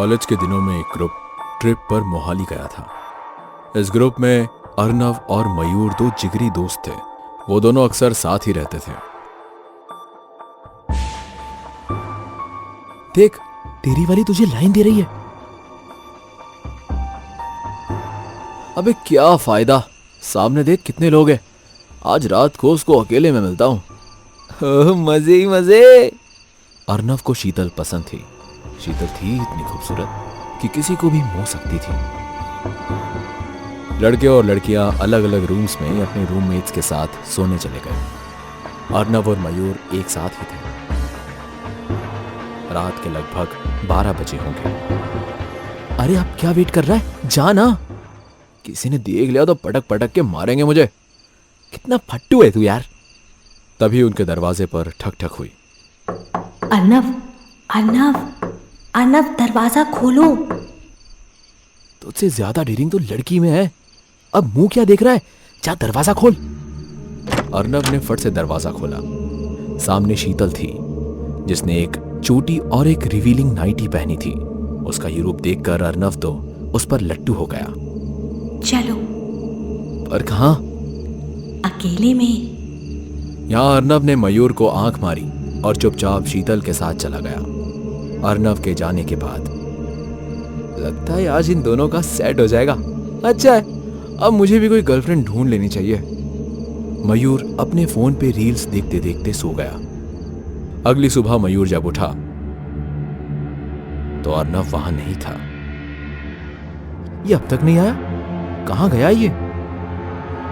College के दिनों में एक ग्रुप ट्रिप पर मोहाली गया था। इस ग्रुप में अर्नव और मयूर दो जिगरी दोस्त थे। वो दोनों अक्सर साथ ही रहते थे। देख, तेरी वाली तुझे लाइन दे रही है। अबे क्या फायदा, सामने देख कितने लोग हैं। आज रात को उसको अकेले में मिलता हूं। मजे ही मजे। अर्नव को शीतल पसंद थी। शीतल थी इतनी खूबसूरत कि किसी को भी मोह सकती थी। लड़के और लड़कियां अलग अलग रूम्स में अपने रूममेट्स के साथ सोने चले गए। अर्नव और मयूर एक साथ ही थे। रात के लगभग 12 बजे होंगे। अरे अब क्या वेट कर रहा है, जा ना। किसी ने देख लिया तो पटक पटक के मारेंगे मुझे। कितना फट्टू है तू यार। तभी उनके दरवाजे पर ठक ठक हुई। अर्नव, अर्नव, अर्नव, दरवाजा खोलो। तुझसे ज्यादा डेरिंग तो लड़की में है। अब मुंह क्या देख रहा है, जा दरवाजा खोल। अर्नव ने फट से दरवाजा खोला। सामने शीतल थी, जिसने एक चोटी और एक रिवीलिंग नाइटी पहनी थी। उसका ये रूप देखकर अर्नव तो उस पर लट्टू हो गया। चलो। पर कहां? अकेले में। यहां अर्नव ने मयूर को आंख मारी और चुपचाप शीतल के साथ चला गया। अर्नव के जाने के बाद लगता है आज इन दोनों का सेट हो जाएगा। अच्छा है, अब मुझे भी कोई गर्लफ्रेंड ढूंढ लेनी चाहिए। मयूर अपने फोन पे रील्स देखते देखते सो गया। अगली सुबह मयूर जब उठा तो अर्नव वहां नहीं था। ये अब तक नहीं आया, कहां गया ये?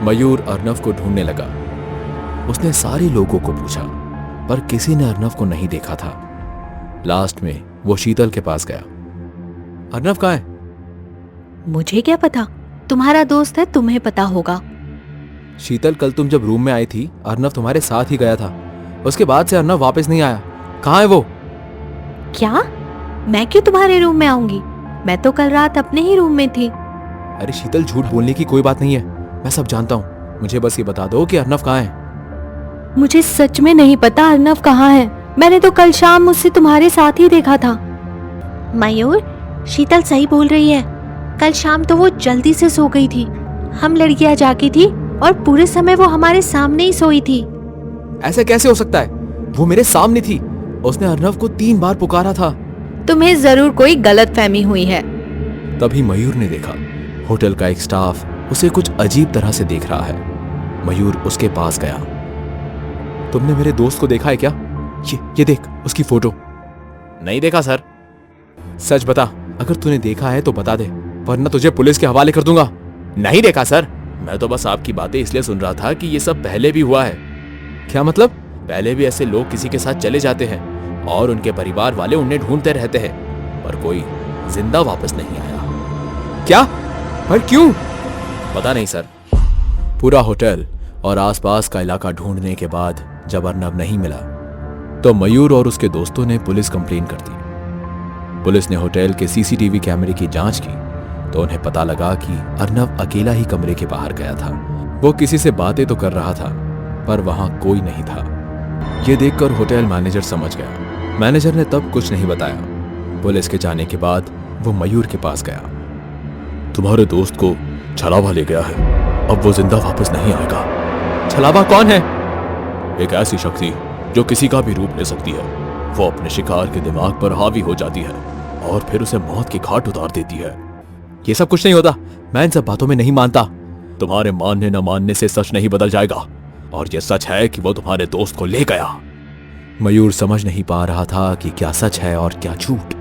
मयूर अर्नव को ढूंढने लगा। उसने सारे लोगों को पूछा, पर किसी ने अर्नव को नहीं देखा था। लास्ट में वो शीतल के पास गया। अर्नव कहाँ है? मुझे क्या पता, तुम्हारा दोस्त है, तुम्हें पता होगा। शीतल, कल तुम जब रूम में आई थी अर्नव तुम्हारे साथ ही गया था। उसके बाद से अर्नव वापस नहीं आया। कहाँ है वो? क्या? मैं क्यों तुम्हारे रूम में आऊंगी? मैं तो कल रात अपने ही रूम में थी। अरे शीतल, झूठ बोलने की कोई बात नहीं है, मैं सब जानता हूँ। मुझे बस ये बता दो कि अर्नव कहाँ है। मुझे सच में नहीं पता अर्नव कहाँ है। मैंने तो कल शाम मुझसे तुम्हारे साथ ही देखा था। मयूर, शीतल सही बोल रही है। कल शाम तो वो जल्दी से सो गई थी। हम लड़कियां जागी थी और पूरे समय वो हमारे सामने ही सोई थी। ऐसा कैसे हो सकता है? वो मेरे सामने थी। उसने अर्नव को 3 बार पुकारा था। तुम्हें जरूर कोई गलतफहमी हुई है। तभी मयूर ने देखा होटल का एक स्टाफ उसे कुछ अजीब तरह से देख रहा है। मयूर उसके पास गया। तुमने मेरे दोस्त को देखा है क्या? ये देख उसकी फोटो। नहीं देखा सर। सच बता, अगर तूने देखा है तो बता दे, वरना तुझे पुलिस के हवाले कर दूंगा। नहीं देखा सर, मैं तो बस आपकी बातें इसलिए सुन रहा था कि ये सब पहले भी हुआ है। क्या मतलब? पहले भी ऐसे लोग किसी के साथ चले जाते हैं और उनके परिवार वाले उन्हें ढूंढते रहते हैं, पर कोई जिंदा वापस नहीं आया। क्या? पर क्यों? पता नहीं सर। पूरा होटल और आसपास का इलाका ढूंढने के बाद जब अर्नव नहीं मिला तो मयूर और उसके दोस्तों ने पुलिस कंप्लेन कर दी। पुलिस ने होटल के सीसीटीवी कैमरे की जांच की तो उन्हें पता लगा कि अर्नव अकेला ही कमरे के बाहर गया था। वो किसी से बातें तो कर रहा था, पर वहां कोई नहीं था। ये देखकर होटल मैनेजर समझ गया। मैनेजर ने तब कुछ नहीं बताया। पुलिस के जाने के बाद वो मयूर के पास गया। तुम्हारे दोस्त को छलावा ले गया है, अब वो जिंदा वापस नहीं आएगा। छलावा कौन है? एक ऐसी शक्ति जो किसी का भी रूप ले सकती है। वो अपने शिकार के दिमाग पर हावी हो जाती है और फिर उसे मौत की घाट उतार देती है। ये सब कुछ नहीं होता, मैं इन सब बातों में नहीं मानता। तुम्हारे मानने न मानने से सच नहीं बदल जाएगा, और ये सच है कि वो तुम्हारे दोस्त को ले गया। मयूर समझ नहीं पा रहा था कि क्या सच है और क्या झूठ।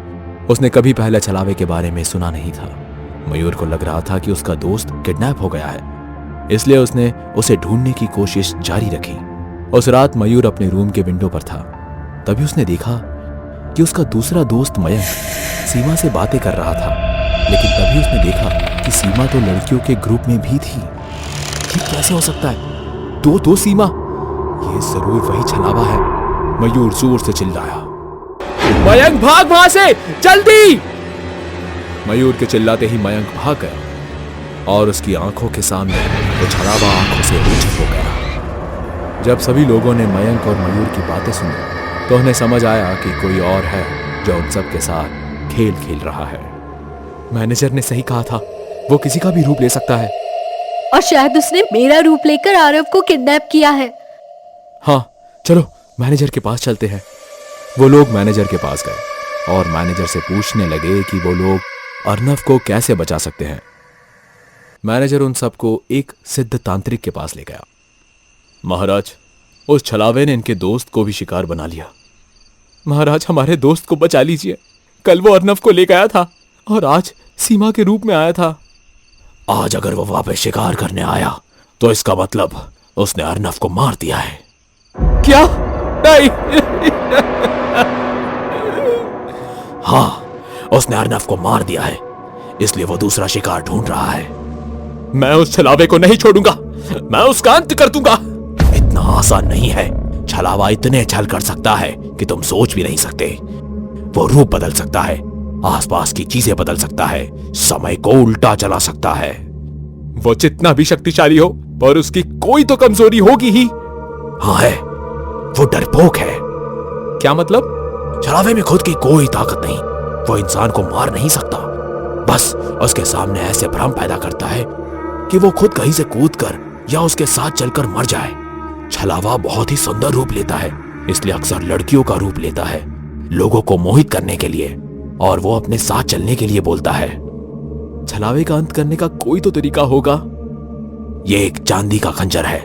उसने कभी पहले छलावे के बारे में सुना नहीं था। मयूर को लग रहा था कि उसका दोस्त किडनैप हो गया है, इसलिए उसने उसे ढूंढने की कोशिश जारी रखी। उस रात मयूर अपने रूम के विंडो पर था। तभी उसने देखा कि उसका दूसरा दोस्त मयंक सीमा से बातें कर रहा था। लेकिन तभी उसने देखा कि सीमा तो लड़कियों के ग्रुप में भी थी। ये कैसे हो सकता है? दो सीमा, ये जरूर वही छलावा है। मयूर जोर से चिल्लाया, मयंक भाग वहां से, जल्दी! मयूर के चिल्लाते ही मयंक भाग गया और उसकी आंखों के सामने वो छलावा आंखों से ओझल हो गया। जब सभी लोगों ने मयंक और मयूर की बातें सुनी तो उन्हें समझ आया कि कोई और है जो उन सब के साथ खेल खेल रहा है। मैनेजर ने सही कहा था, वो किसी का भी रूप ले सकता है। और शायद उसने मेरा रूप लेकर आरव को किडनैप किया है। हाँ, चलो मैनेजर के पास चलते हैं। वो लोग मैनेजर के पास गए और मैनेजर से पूछने लगे कि वो लोग अर्नव को कैसे बचा सकते हैं। मैनेजर उन सबको एक सिद्ध तांत्रिक के पास ले गया। महाराज, उस छलावे ने इनके दोस्त को भी शिकार बना लिया। महाराज, हमारे दोस्त को बचा लीजिए। कल वो अर्नव को ले गया था और आज सीमा के रूप में आया था। आज अगर वो वापस शिकार करने आया तो इसका मतलब उसने अर्नव को मार दिया है। क्या? नहीं। हाँ, उसने अर्नव को मार दिया है, इसलिए वो दूसरा शिकार ढूंढ रहा है। मैं उस छलावे को नहीं छोड़ूंगा, मैं उसका अंत कर दूंगा। इतना आसान नहीं है। छलावा इतने छल कर सकता है कि तुम सोच भी नहीं सकते। वो रूप बदल सकता है, आसपास की चीजें बदल सकता है, समय को उल्टा चला सकता है। वो जितना भी शक्तिशाली हो, पर उसकी कोई तो कमजोरी होगी ही। हाँ है, वो डरपोक है। क्या मतलब? छलावे में खुद की कोई ताकत नहीं। वो इंसान को मार नहीं सकता, बस उसके सामने ऐसे भ्रम पैदा करता है कि वो खुद कहीं से कूदकर या उसके साथ चलकर मर जाए। छलावा बहुत ही सुंदर रूप लेता है, इसलिए अक्सर लड़कियों का रूप लेता है, लोगों को मोहित करने के लिए, और वो अपने साथ चलने के लिए बोलता है। छलावे का अंत करने का कोई तो तरीका होगा। ये एक चांदी का खंजर है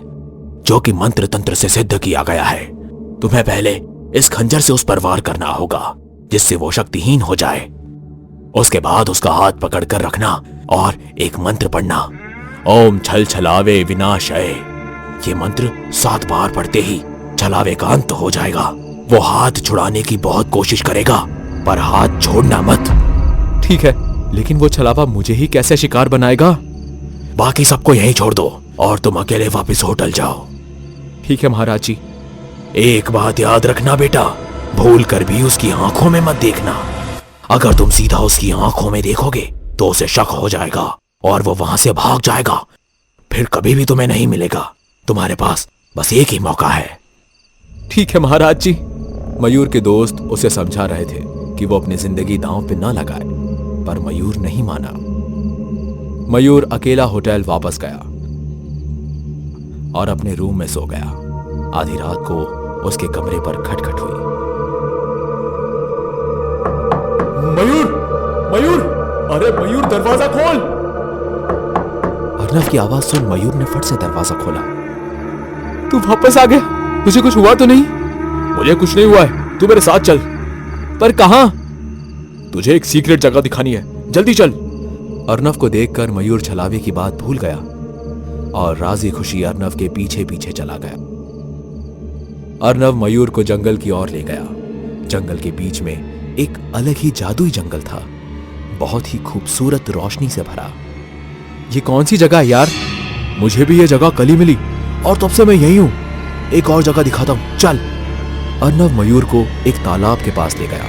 जो कि मंत्र तंत्र से सिद्ध किया गया है। तुम्हें पहले इस खंजर से उस पर वार करना होगा, जिससे वो शक्तिहीन हो जाए। उसके बाद उसका हाथ पकड़कर रखना और एक मंत्र पढ़ना, ओम छल छलावे विनाशय। ये मंत्र 7 बार पढ़ते ही छलावे का अंत हो जाएगा। वो हाथ छुड़ाने की बहुत कोशिश करेगा, पर हाथ छोड़ना मत। ठीक है, लेकिन वो छलावा मुझे ही कैसे शिकार बनाएगा? बाकी सबको यहीं छोड़ दो और तुम अकेले वापस होटल जाओ। ठीक है महाराज जी। एक बात याद रखना बेटा, भूल कर भी उसकी आंखों में मत देखना। अगर तुम सीधा उसकी आंखों में देखोगे तो उसे शक हो जाएगा और वो वहां से भाग जाएगा। फिर कभी भी तुम्हें नहीं मिलेगा। तुम्हारे पास बस एक ही मौका है। ठीक है महाराज जी। मयूर के दोस्त उसे समझा रहे थे कि वो अपनी जिंदगी दांव पे न लगाए, पर मयूर नहीं माना। मयूर अकेला होटल वापस गया और अपने रूम में सो गया। आधी रात को उसके कमरे पर खटखट हुई। मयूर, मयूर, अरे मयूर, दरवाजा खोल। अर्नव की आवाज सुन मयूर ने फट से दरवाजा खोला। तू वापस आ गया? तुझे कुछ हुआ तो नहीं? मुझे कुछ नहीं हुआ है, तू मेरे साथ चल। पर कहां? तुझे एक सीक्रेट जगह दिखानी है, जल्दी चल। अर्नव को देखकर मयूर छलावे की बात भूल गया और राजी खुशी अर्नव के पीछे पीछे चला गया। अर्नव मयूर को जंगल की ओर ले गया। जंगल के बीच में एक अलग ही जादुई जंगल था, बहुत ही खूबसूरत रोशनी से भरा। ये कौन सी जगह है यार? मुझे भी ये जगह कल ही मिली और तब से मैं यही हूं। एक और जगह दिखाता हूं, चल। अर्नव मयूर को एक तालाब के पास ले गया।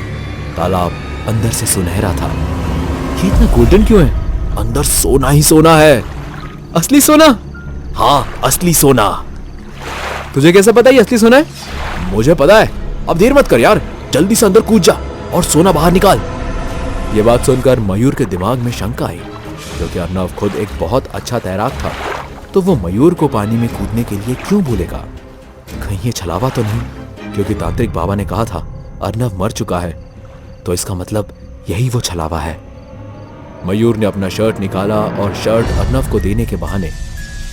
तालाब अंदर से सुनहरा था। ये इतना गोल्डन क्यों है? अंदर सोना ही सोना है। असली सोना? हाँ, असली सोना। तुझे कैसे पता ये असली सोना है? मुझे पता है। अब देर मत कर यार, जल्दी से अंदर कूद जा और सोना बाहर निकाल। ये बात सुनकर मयूर के दिमाग में शंका आई, क्योंकि अर्नव खुद एक बहुत अच्छा तैराक था, तो वो मयूर को पानी में कूदने के लिए क्यों भूलेगा? कहीं ये छलावा तो नहीं? क्योंकि तांत्रिक बाबा ने कहा था अर्नव मर चुका है, तो इसका मतलब यही वो छलावा है। मयूर ने अपना शर्ट निकाला और शर्ट अर्नव को देने के बहाने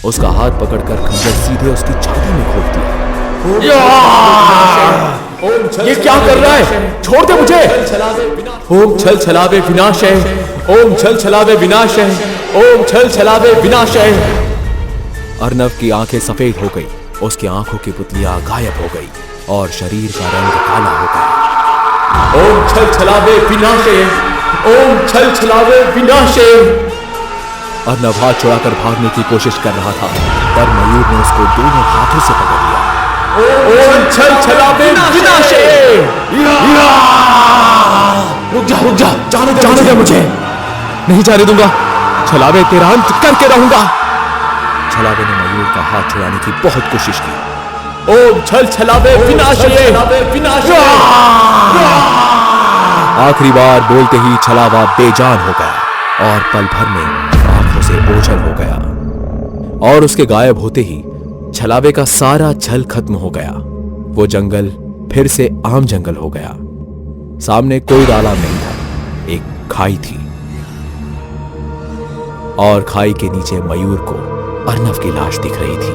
उसका हाथ पकड़कर खंजर सीधे उसकी छाती में खोद दिया। ये क्या कर रहा है? छोड़ दे मुझे। ओम छल छलावे विनाशय, ओम छल छलावे विनाशय, ओम छल छलावे विनाशय। अर्नव की आंखें सफेद हो गई, उसकी आंखों की पुतलियां गायब हो गई और शरीर का रंग काला हो गया। ओम छल छलावे विनाशय, ओम छल छलावे विनाशय। अर्नव हाथ छुड़ाकर भागने की कोशिश कर रहा था, पर मयूर ने उसको दोनों हाथों से पकड़ लिया। ओम छल छलावे विनाशय। रुक जा, जाने दे मुझे। नहीं जाने दूंगा, छलावे तेरा अंत करके रहूंगा। छलावे ने मयूर का हाथ छुड़ाने की बहुत कोशिश की। ओम छल छलावे विनाशय, विनाशय। आखिरी बार बोलते ही छलावा बेजान हो गया और पल भर में आंखों से ओझल हो गया। और उसके गायब होते ही छलावे का सारा छल खत्म हो गया। वो जंगल फिर से आम जंगल हो गया। सामने कोई तालाब नहीं था, एक खाई थी और खाई के नीचे मयूर को अर्नव की लाश दिख रही थी।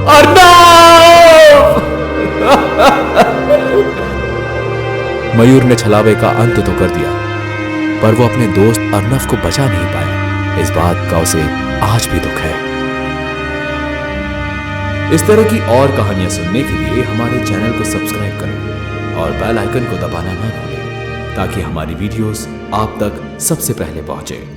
अर्नव! मयूर ने छलावे का अंत तो कर दिया, पर वो अपने दोस्त अर्नव को बचा नहीं पाया। इस बात का उसे आज भी दुख है। इस तरह की और कहानियां सुनने के लिए हमारे चैनल को सब्सक्राइब करें और बेल आइकन को दबाना ना भूलें, ताकि हमारी वीडियोस आप तक सबसे पहले पहुंचे।